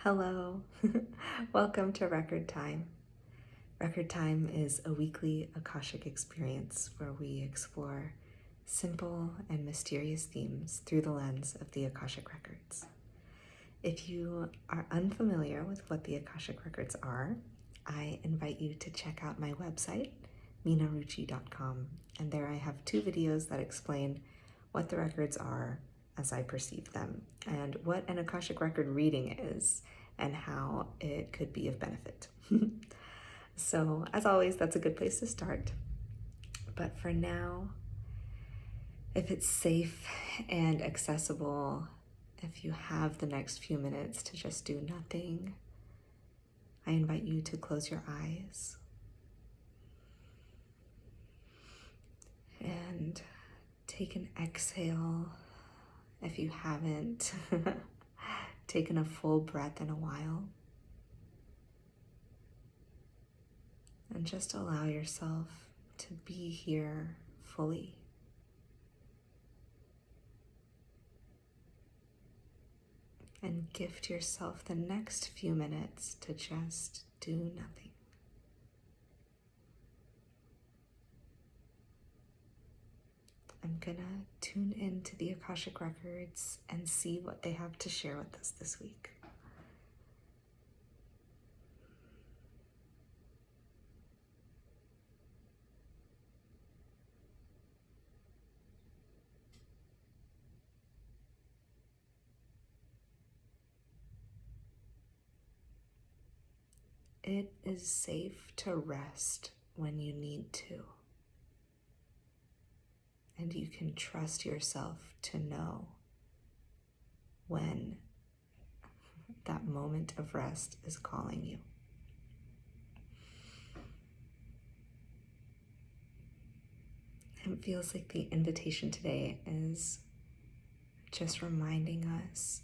Hello, welcome to Record Time. Record Time is a weekly Akashic experience where we explore simple and mysterious themes through the lens of the Akashic Records. If you are unfamiliar with what the Akashic Records are, I invite you to check out my website, minaruchi.com, and there I have 2 videos that explain what the records are as I perceive them, and what an Akashic Record reading is, and how it could be of benefit. So, as always, that's a good place to start. But for now, if it's safe and accessible, if you have the next few minutes to just do nothing, I invite you to close your eyes and take an exhale if you haven't taken a full breath in a while. And just allow yourself to be here fully. And gift yourself the next few minutes to just do nothing. I'm gonna tune into the Akashic Records and see what they have to share with us this week. It is safe to rest when you need to. And you can trust yourself to know when that moment of rest is calling you. It feels like the invitation today is just reminding us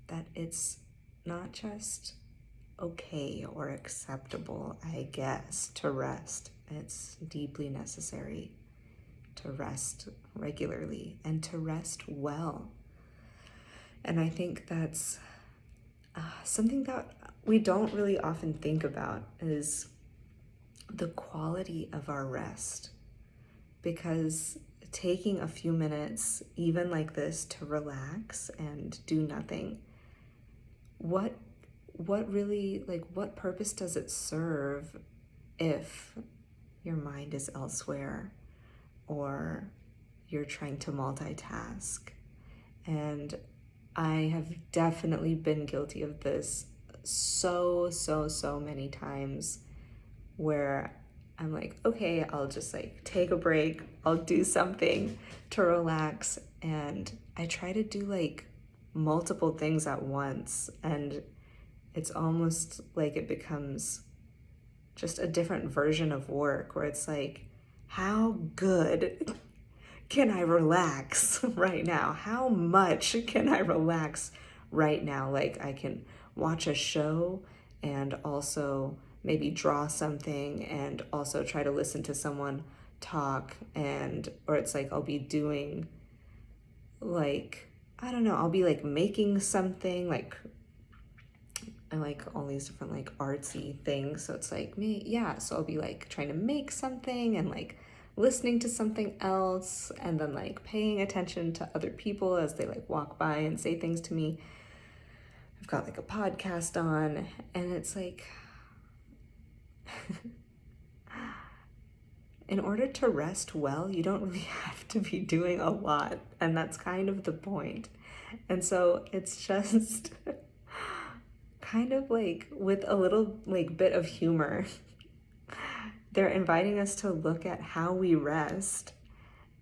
that it's not just okay or acceptable, I guess, to rest. It's deeply necessary to rest regularly and to rest well. And I think that's something that we don't really often think about is the quality of our rest. Because taking a few minutes, even like this, to relax and do nothing, what really, like, what purpose does it serve if your mind is elsewhere or you're trying to multitask? And I have definitely been guilty of this so many times, where I'm like, okay, I'll just like take a break, I'll do something to relax, and I try to do like multiple things at once, and it's almost like it becomes just a different version of work, where it's like, how good can I relax right now? How much can I relax right now? Like, I can watch a show and also maybe draw something and also try to listen to someone talk, or it's like I'll be doing like, I don't know, I'll be like making something, like I like all these different like artsy things. So it's like me, yeah. So I'll be like trying to make something and like listening to something else, and then like paying attention to other people as they like walk by and say things to me. I've got like a podcast on, and it's like, in order to rest well, you don't really have to be doing a lot. And that's kind of the point. And so it's just kind of like with a little like bit of humor, they're inviting us to look at how we rest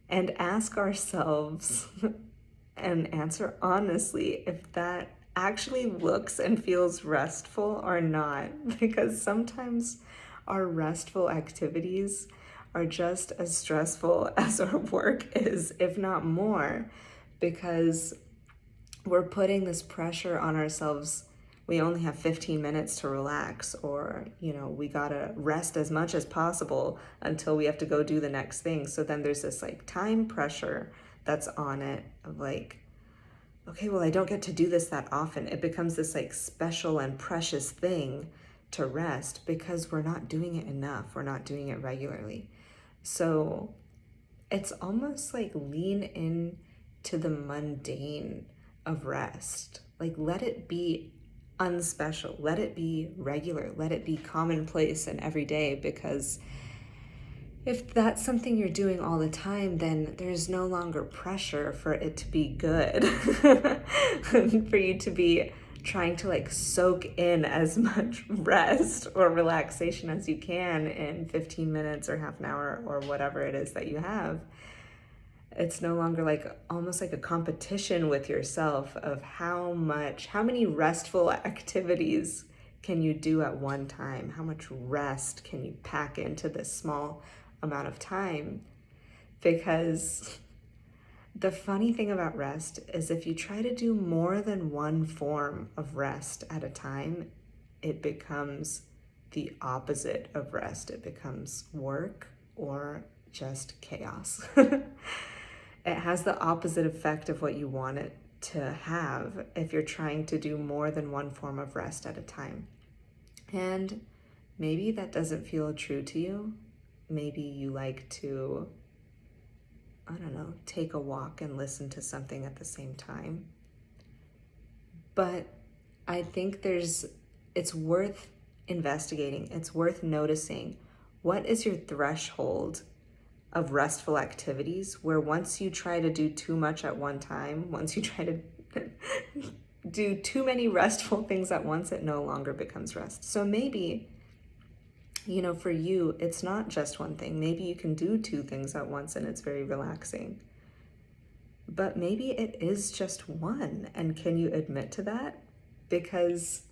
and ask ourselves and answer honestly if that actually looks and feels restful or not. Because sometimes our restful activities are just as stressful as our work is, if not more, because we're putting this pressure on ourselves. We only have 15 minutes to relax, or, we gotta rest as much as possible until we have to go do the next thing. So then there's this like time pressure that's on it of like, okay, well, I don't get to do this that often. It becomes this like special and precious thing to rest because we're not doing it enough. We're not doing it regularly. So it's almost like lean in to the mundane of rest. Like let it be unspecial. Let it be regular. Let it be commonplace and everyday, because if that's something you're doing all the time, then there's no longer pressure for it to be good, for you to be trying to like soak in as much rest or relaxation as you can in 15 minutes or half an hour or whatever it is that you have. It's no longer like almost like a competition with yourself of how many restful activities can you do at one time? How much rest can you pack into this small amount of time? Because the funny thing about rest is if you try to do more than one form of rest at a time, it becomes the opposite of rest. It becomes work or just chaos. It has the opposite effect of what you want it to have if you're trying to do more than one form of rest at a time. And maybe that doesn't feel true to you. Maybe you like to, I don't know, take a walk and listen to something at the same time. But I think it's worth investigating. It's worth noticing what is your threshold of restful activities, where once you try to do too much at one time, once you try to do too many restful things at once, it no longer becomes rest. So maybe, for you, it's not just one thing. Maybe you can do two things at once and it's very relaxing. But maybe it is just one. And can you admit to that? Because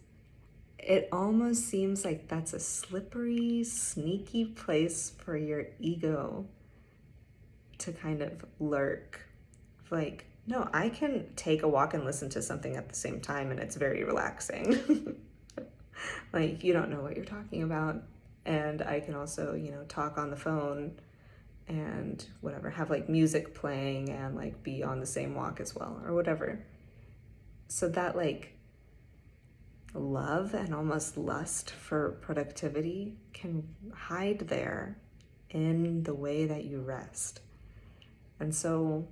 it almost seems like that's a slippery, sneaky place for your ego to kind of lurk. Like, no, I can take a walk and listen to something at the same time and it's very relaxing. Like, you don't know what you're talking about. And I can also, talk on the phone and whatever, have like music playing and like be on the same walk as well or whatever. So that like love and almost lust for productivity can hide there in the way that you rest. And so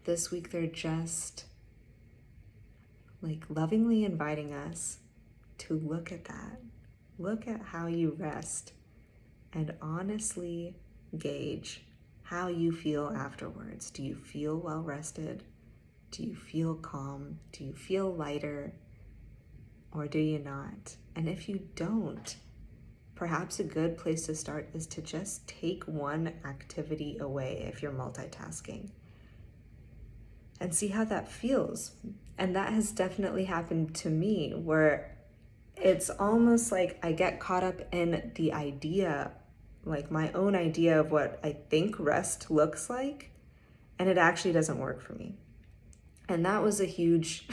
this week they're just like lovingly inviting us to look at that. Look at how you rest and honestly gauge how you feel afterwards. Do you feel well rested? Do you feel calm? Do you feel lighter? Or do you not? And if you don't, perhaps a good place to start is to just take one activity away if you're multitasking and see how that feels. And that has definitely happened to me, where it's almost like I get caught up in the idea, like my own idea of what I think rest looks like, and it actually doesn't work for me. And that was a huge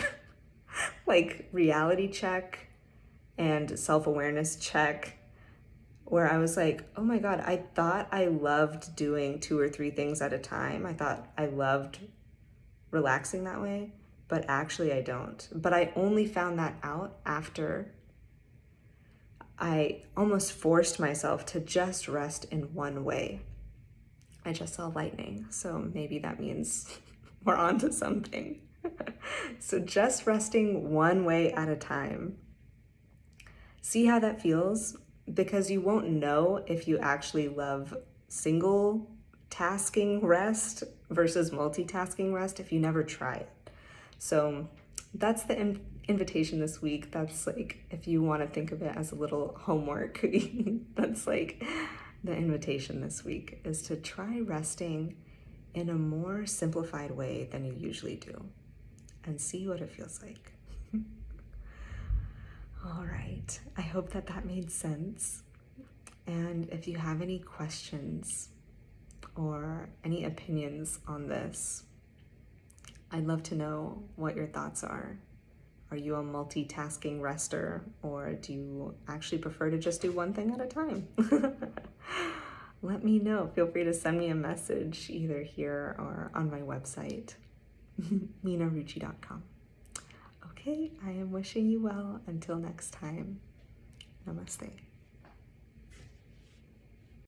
like reality check and self-awareness check, where I was like, oh my God, I thought I loved doing 2 or 3 things at a time. I thought I loved relaxing that way, but actually I don't. But I only found that out after I almost forced myself to just rest in one way. I just saw lightning, so maybe that means we're on to something. So just resting one way at a time. See how that feels, because you won't know if you actually love single tasking rest versus multitasking rest if you never try it. So that's the invitation this week. That's like, if you want to think of it as a little homework, that's like the invitation this week, is to try resting in a more simplified way than you usually do and see what it feels like. All right, I hope that made sense. And if you have any questions or any opinions on this, I'd love to know what your thoughts are. Are you a multitasking rester, or do you actually prefer to just do one thing at a time? Let me know. Feel free to send me a message either here or on my website. minaruchi.com. Okay, I am wishing you well. Until next time, namaste.